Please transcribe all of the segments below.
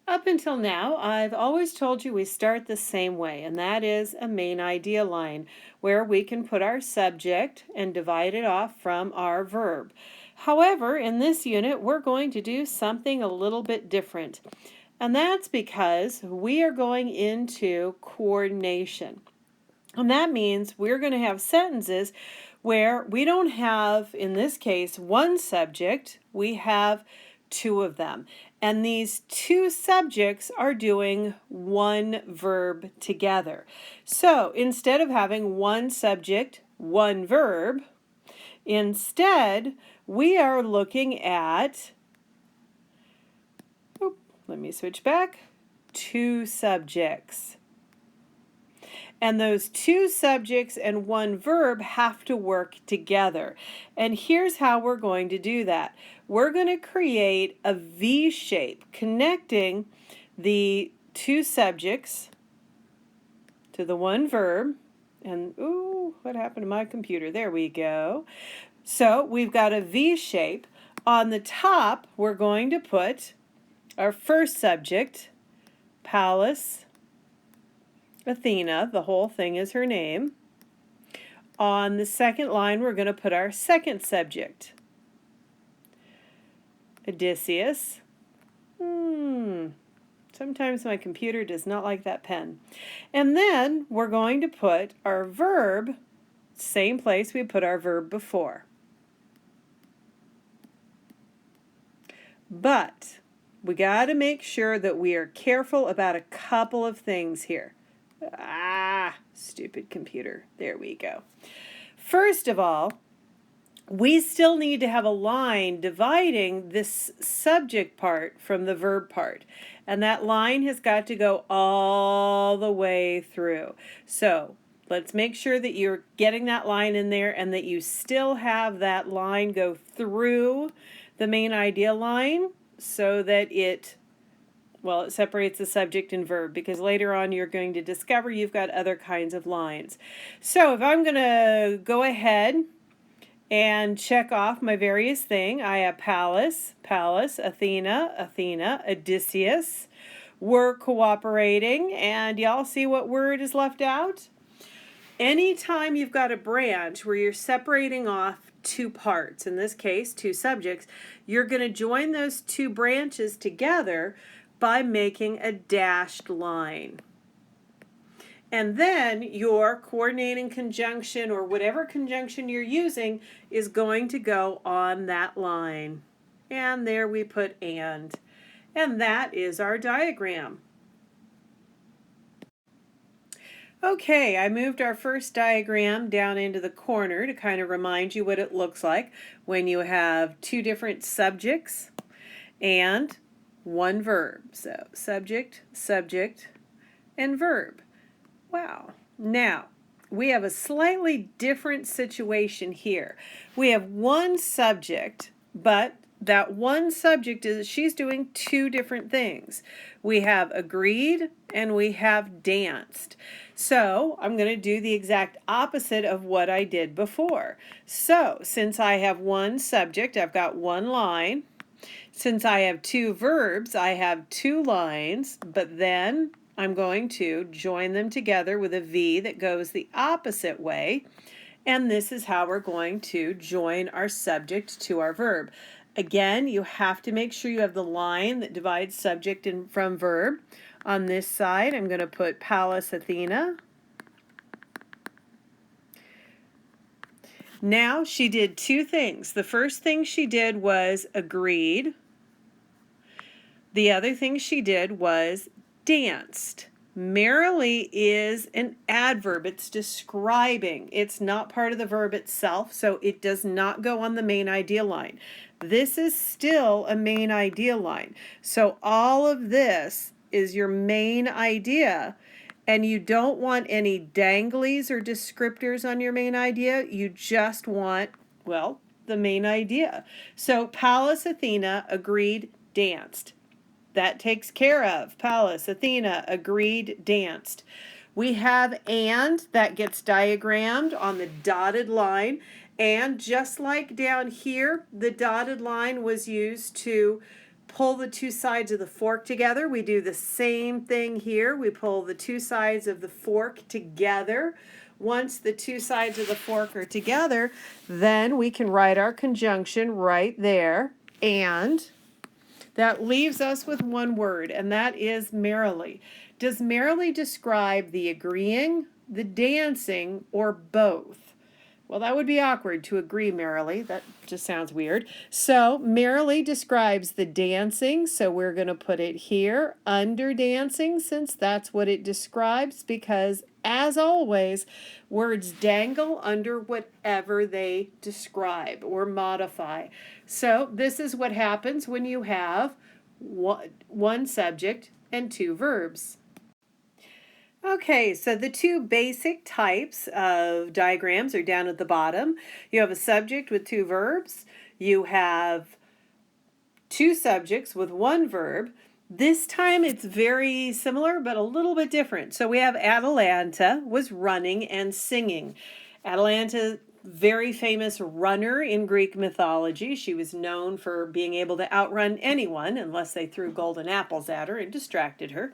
Up until now, I've always told you we start the same way, and that is a main idea line, where we can put our subject and divide it off from our verb. However, in this unit, we're going to do something a little bit different, and that's because we are going into coordination. And that means we're going to have sentences where we don't have, in this case, one subject, we have two of them. And these two subjects are doing one verb together. So instead of having one subject, one verb, instead we are looking at, let me switch back, two subjects. And those two subjects and one verb have to work together. And here's how we're going to do that. We're going to create a V shape connecting the two subjects to the one verb. And, ooh, what happened to my computer? There we go. So we've got a V shape. On the top, we're going to put our first subject, Pallas Athena, the whole thing is her name. On the second line, we're going to put our second subject, Odysseus. Sometimes my computer does not like that pen. And then we're going to put our verb, same place we put our verb before. But we got to make sure that we are careful about a couple of things here. Stupid computer. There we go. First of all, we still need to have a line dividing this subject part from the verb part. And that line has got to go all the way through. So let's make sure that you're getting that line in there and that you still have that line go through the main idea line so that it separates the subject and verb, because later on you're going to discover you've got other kinds of lines. So if I'm going to go ahead and check off my various thing, I have Pallas, Athena, Odysseus. We're cooperating, and y'all see what word is left out? Anytime you've got a branch where you're separating off two parts, in this case two subjects, you're going to join those two branches together by making a dashed line. And then your coordinating conjunction, or whatever conjunction you're using, is going to go on that line. And there we put and. And that is our diagram. Okay, I moved our first diagram down into the corner to kind of remind you what it looks like when you have two different subjects and one verb. So subject, and verb. Wow. Now, we have a slightly different situation here. We have one subject, but that one subject she's doing two different things. We have agreed and we have danced. So I'm going to do the exact opposite of what I did before. So since I have one subject, I've got one line. Since I have two verbs, I have two lines, but then I'm going to join them together with a V that goes the opposite way. And this is how we're going to join our subject to our verb. Again, you have to make sure you have the line that divides subject from verb. On this side, I'm going to put Pallas Athena. Now, she did two things. The first thing she did was agreed. The other thing she did was danced. Merrily is an adverb. It's describing. It's not part of the verb itself, so it does not go on the main idea line. This is still a main idea line. So all of this is your main idea, and you don't want any danglies or descriptors on your main idea. You just want, well, the main idea. So Pallas Athena agreed, danced. That takes care of Pallas Athena agreed, danced. We have and, that gets diagrammed on the dotted line. And just like down here, the dotted line was used to pull the two sides of the fork together. We do the same thing here. We pull the two sides of the fork together. Once the two sides of the fork are together, then we can write our conjunction right there. And that leaves us with one word, and that is merrily. Does merrily describe the agreeing, the dancing, or both? Well, that would be awkward to agree merrily. That just sounds weird. So merrily describes the dancing. So we're going to put it here under dancing, since that's what it describes, because as always, words dangle under whatever they describe or modify. So this is what happens when you have one subject and two verbs. Okay, so the two basic types of diagrams are down at the bottom. You have a subject with two verbs. You have two subjects with one verb. This time it's very similar but a little bit different. So we have Atalanta was running and singing. Atalanta, very famous runner in Greek mythology. She was known for being able to outrun anyone unless they threw golden apples at her and distracted her.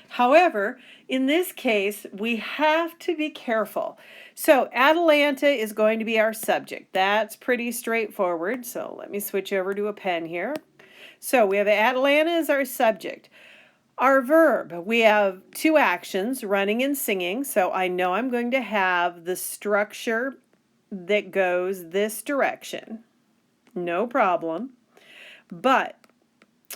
However, in this case, we have to be careful. So Atalanta is going to be our subject. That's pretty straightforward. So let me switch over to a pen here. So we have Atalanta as our subject. Our verb, we have two actions, running and singing. So I know I'm going to have the structure that goes this direction. No problem. But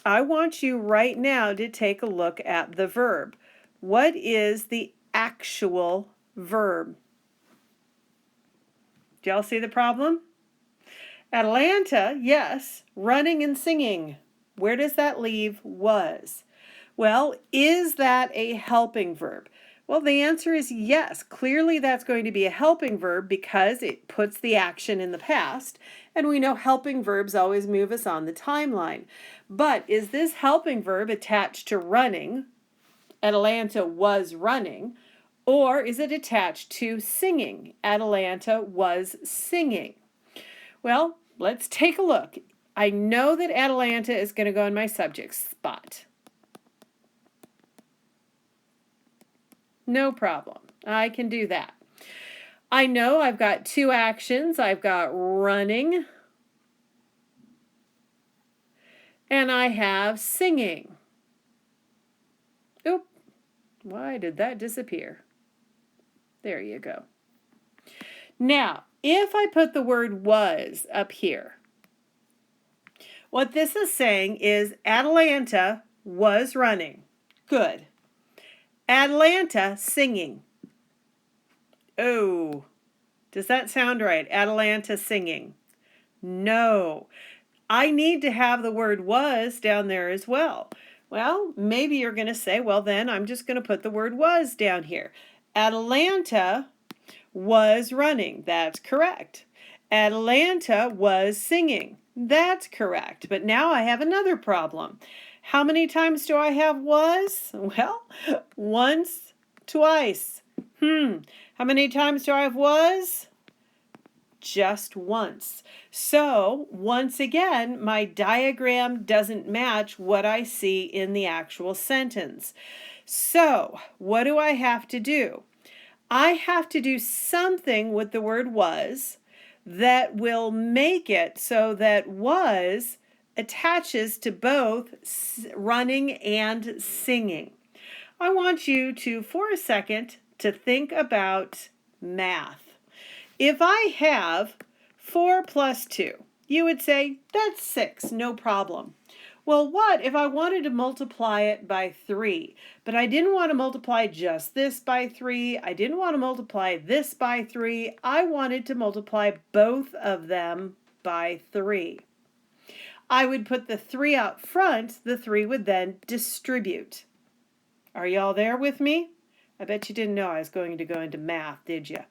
I want you right now to take a look at the verb. What is the actual verb? Do y'all see the problem? Atalanta, yes, running and singing. Where does that leave was? Well, is that a helping verb? Well, the answer is yes. Clearly that's going to be a helping verb because it puts the action in the past, and we know helping verbs always move us on the timeline. But is this helping verb attached to running? Atalanta was running. Or is it attached to singing? Atalanta was singing. Well, let's take a look. I know that Atalanta is going to go in my subject spot. No problem. I can do that. I know I've got two actions. I've got running and I have singing. Oop, why did that disappear? There you go. Now, if I put the word was up here, what this is saying is Atalanta was running. Good. Atalanta singing. Oh, does that sound right? Atalanta singing. No. I need to have the word was down there as well. Well, maybe you're going to say, well, then I'm just going to put the word was down here. Atalanta was running. That's correct. Atalanta was singing. That's correct. But now I have another problem. How many times do I have was? Well, once, twice. How many times do I have was? Just once. So, once again, my diagram doesn't match what I see in the actual sentence. So, what do I have to do? I have to do something with the word was that will make it so that was attaches to both running and singing. I want you to, for a second, to think about math. If I have 4 plus 2, you would say, that's 6, no problem. Well, what if I wanted to multiply it by 3, but I didn't want to multiply just this by 3, I didn't want to multiply this by 3, I wanted to multiply both of them by 3. I would put the 3 out front, the 3 would then distribute. Are y'all there with me? I bet you didn't know I was going to go into math, did you?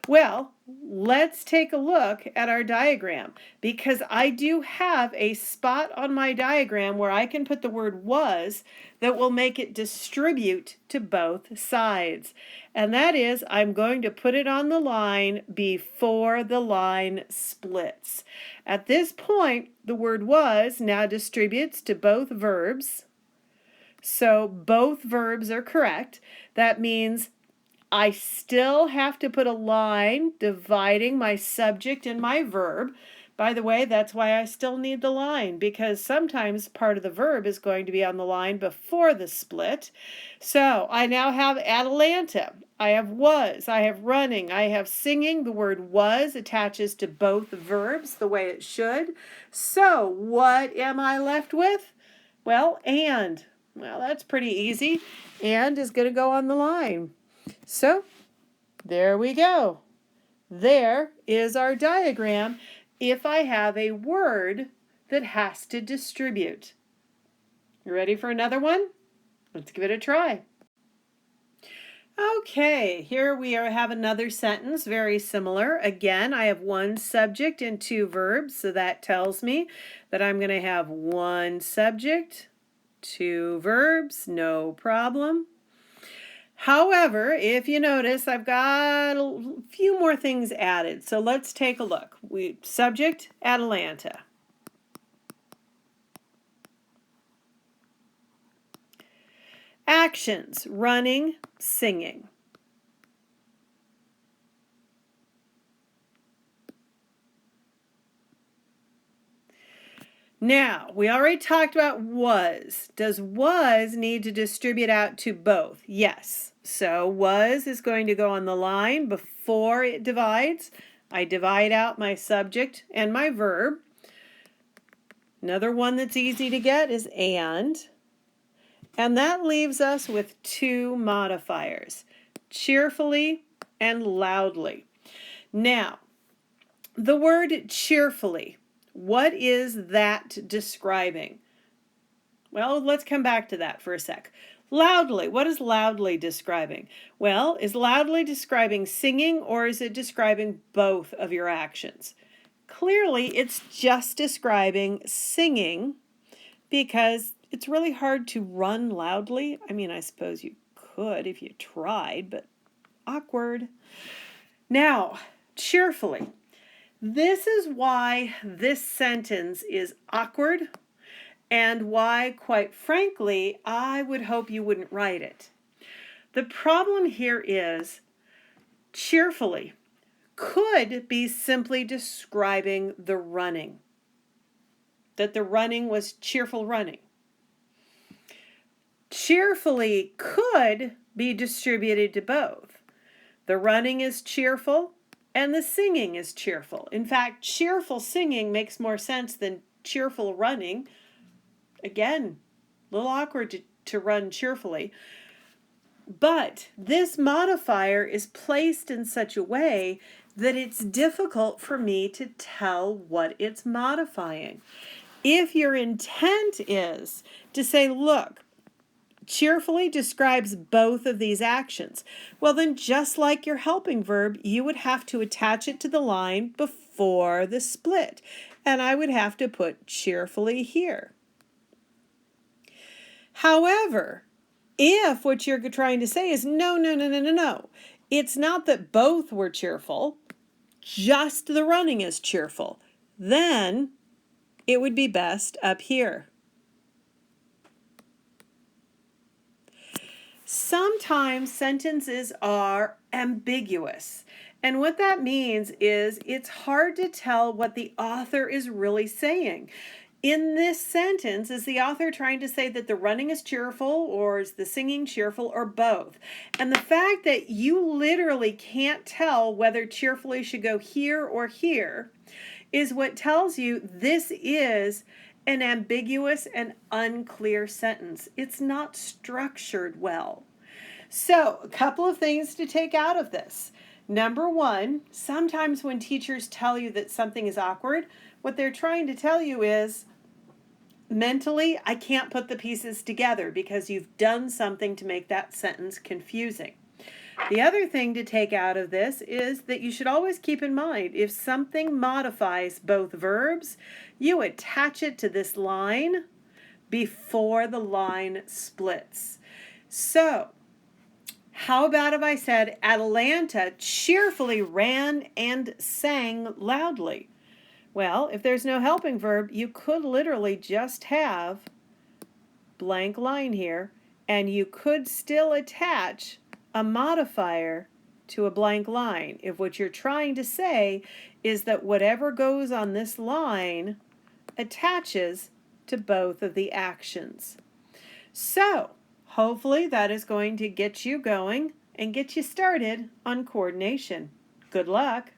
Well, let's take a look at our diagram because I do have a spot on my diagram where I can put the word was that will make it distribute to both sides. And that is, I'm going to put it on the line before the line splits. At this point, the word was now distributes to both verbs. So both verbs are correct. That means I still have to put a line dividing my subject and my verb. By the way, that's why I still need the line, because sometimes part of the verb is going to be on the line before the split. So I now have Atalanta. I have was, I have running, I have singing. The word was attaches to both verbs the way it should. So what am I left with? Well, and. Well, that's pretty easy. And is going to go on the line. So, there we go. There is our diagram if I have a word that has to distribute. You ready for another one? Let's give it a try. Okay, here we have another sentence, very similar. Again, I have one subject and two verbs, so that tells me that I'm going to have one subject, two verbs, no problem. However, if you notice, I've got a few more things added. So let's take a look. Subject, Atalanta. Actions, running, singing. Now, we already talked about was. Does was need to distribute out to both? Yes. So was is going to go on the line before it divides. I divide out my subject and my verb. Another one that's easy to get is and. And that leaves us with two modifiers, cheerfully and loudly. Now, the word cheerfully, what is that describing? Well, let's come back to that for a sec. Loudly, what is loudly describing? Well, is loudly describing singing or is it describing both of your actions? Clearly, it's just describing singing because it's really hard to run loudly. I mean, I suppose you could if you tried, but awkward. Now, cheerfully. This is why this sentence is awkward and why, quite frankly, I would hope you wouldn't write it. The problem here is cheerfully could be simply describing the running, that the running was cheerful running. Cheerfully could be distributed to both. The running is cheerful and the singing is cheerful. In fact, cheerful singing makes more sense than cheerful running. Again, a little awkward to run cheerfully. But this modifier is placed in such a way that it's difficult for me to tell what it's modifying. If your intent is to say, look, cheerfully describes both of these actions, well then just like your helping verb, you would have to attach it to the line before the split. And I would have to put cheerfully here. However, if what you're trying to say is no, it's not that both were cheerful, just the running is cheerful, then it would be best up here. Sometimes sentences are ambiguous, and what that means is it's hard to tell what the author is really saying. In this sentence, is the author trying to say that the running is cheerful, or is the singing cheerful, or both? And the fact that you literally can't tell whether cheerfully should go here or here is what tells you this is an ambiguous and unclear sentence. It's not structured well. So, a couple of things to take out of this. Number one, sometimes when teachers tell you that something is awkward, what they're trying to tell you is, mentally, I can't put the pieces together because you've done something to make that sentence confusing. The other thing to take out of this is that you should always keep in mind, if something modifies both verbs, you attach it to this line before the line splits. So, how about if I said, Atlanta cheerfully ran and sang loudly? Well, if there's no helping verb, you could literally just have blank line here, and you could still attach a modifier to a blank line if what you're trying to say is that whatever goes on this line attaches to both of the actions. So, hopefully that is going to get you going and get you started on coordination. Good luck.